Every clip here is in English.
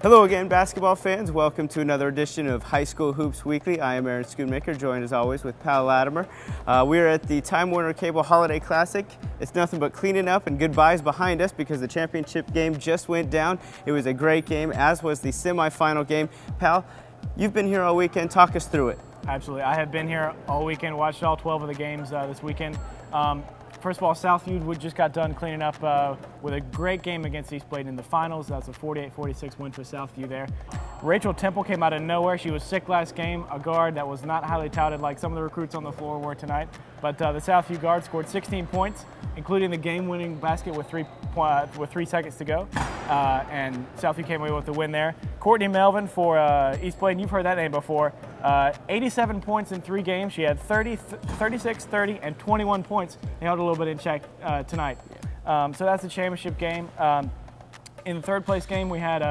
Hello again, basketball fans. Welcome to another edition of High School Hoops Weekly. I am Aaron Schoonmaker, joined as always with Powell, Latimore. We are at the Time Warner Cable Holiday Classic. It's nothing but cleaning up and goodbyes behind us because the championship game just went down. It was a great game, as was the semifinal game. Pal, you've been here all weekend. Talk us through it. Absolutely. I have been here all weekend, watched all 12 of the games this weekend. First of all, Southview, we just got done cleaning up with a great game against East Bladen in the finals. That's a 48-46 win for Southview there. Rachel Temple came out of nowhere. She was sick last game, a guard that was not highly touted like some of the recruits on the floor were tonight. But the Southview guard scored 16 points, including the game-winning basket with 3 seconds to go. And Southview came away with the win there. Courtney Melvin for East Bladen, you've heard that name before. 87 points in 3 games. She had 36, 30, and 21 points. They held a little bit in check tonight. So that's the championship game. In the third place game, we had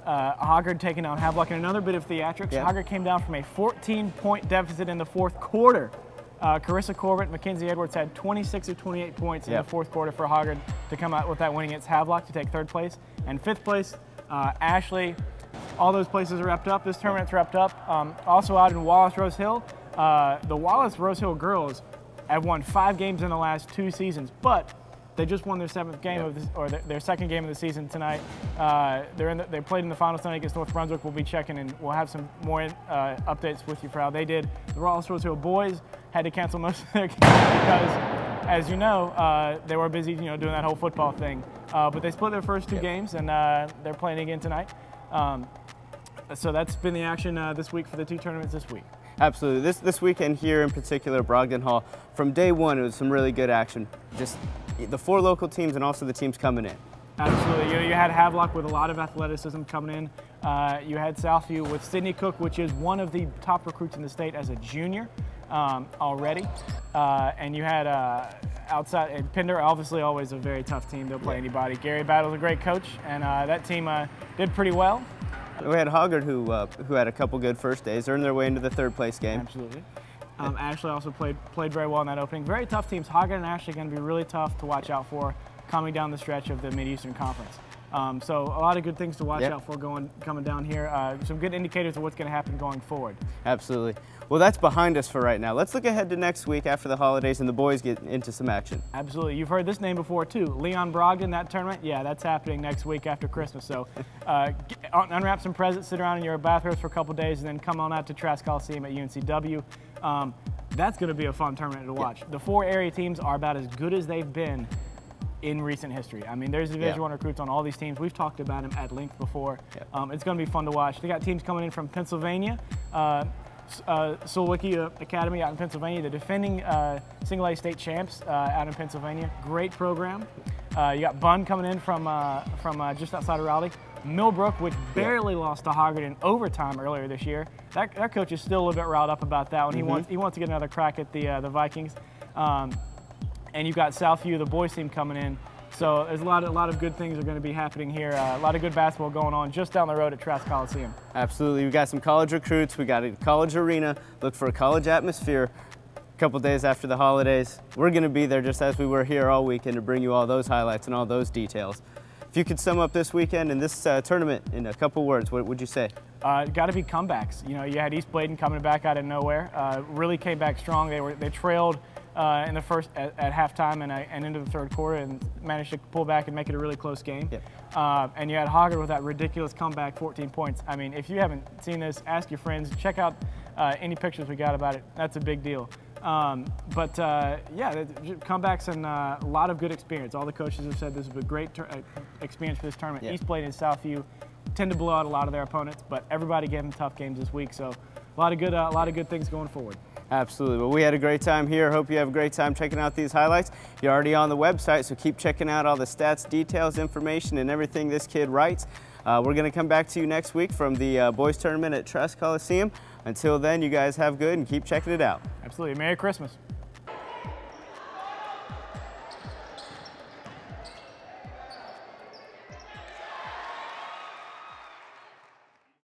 Hoggard taking down Havelock in another bit of theatrics. Yeah. Hoggard came down from a 14-point deficit in the fourth quarter. Carissa Corbett, Mackenzie Edwards had 26 of 28 points in the fourth quarter for Hoggard to come out with that win against Havelock to take third place. And fifth place, Ashley. All those places are wrapped up. This tournament's wrapped up. Also out in Wallace Rose Hill, the Wallace Rose Hill girls have won 5 games in the last 2 seasons, but they just won their 7th game of this, or their 2nd game of the season tonight. They played in the finals tonight against North Brunswick. We'll be checking, and we'll have some more updates with you for how they did. The Wallace Rose Hill boys had to cancel most of their games because, as you know, they were busy, doing that whole football thing. But they split their first 2 games, and they're playing again tonight. So that's been the action this week for the 2 tournaments this week. Absolutely. This weekend here in particular, Brogden Hall, from day one, it was some really good action. Just the 4 local teams and also the teams coming in. Absolutely. You had Havelock with a lot of athleticism coming in. You had Southview with Sydney Cook, which is one of the top recruits in the state as a junior already. And you had outside, and Pender, obviously always a very tough team. They'll play anybody. Gary Battle's a great coach, and that team did pretty well. We had Hoggard who had a couple good first days, earned their way into the 3rd place game. Absolutely. Ashley also played very well in that opening. Very tough teams. Hoggard and Ashley are going to be really tough to watch out for coming down the stretch of the Mid-Eastern Conference. So a lot of good things to watch out for coming down here. Some good indicators of what's going to happen going forward. Absolutely. Well, that's behind us for right now. Let's look ahead to next week after the holidays and the boys get into some action. Absolutely. You've heard this name before, too. Leon Brogden, that tournament, yeah, that's happening next week after Christmas. So unwrap some presents, sit around in your bathrooms for a couple days, and then come on out to Trask Coliseum at UNCW. That's going to be a fun tournament to watch. The 4 area teams are about as good as they've been in recent history. I mean, there's Division I recruits on all these teams. We've talked about them at length before. It's going to be fun to watch. They got teams coming in from Pennsylvania. Sulwicki Academy out in Pennsylvania, the defending single A state champs out in Pennsylvania. Great program. You got Bunn coming in from just outside of Raleigh. Millbrook, which barely lost to Hoggard in overtime earlier this year. That coach is still a little bit riled up about that one. He wants to get another crack at the Vikings. And you've got Southview, the boys team, coming in. So there's a lot of good things are going to be happening here. A lot of good basketball going on just down the road at Trask Coliseum. Absolutely. We've got some college recruits. We got a college arena. Look for a college atmosphere. A couple days after the holidays, we're going to be there just as we were here all weekend to bring you all those highlights and all those details. If you could sum up this weekend and this tournament in a couple words, what would you say? Got to be comebacks. You had East Bladen coming back out of nowhere. Really came back strong. They trailed in the first at halftime and into the 3rd quarter and managed to pull back and make it a really close game. And you had Hoggard with that ridiculous comeback, 14 points. I mean, if you haven't seen this, ask your friends. Check out any pictures we got about it. That's a big deal. Yeah, comebacks and a lot of good experience. All the coaches have said this is a great experience for this tournament. East Bladen and Southview tend to blow out a lot of their opponents, but everybody gave them tough games this week. So a lot of good things going forward. Absolutely. Well, we had a great time here. Hope you have a great time checking out these highlights. You're already on the website, so keep checking out all the stats, details, information, and everything this kid writes. We're going to come back to you next week from the boys tournament at Trask Coliseum. Until then, you guys have good and keep checking it out. Absolutely. Merry Christmas.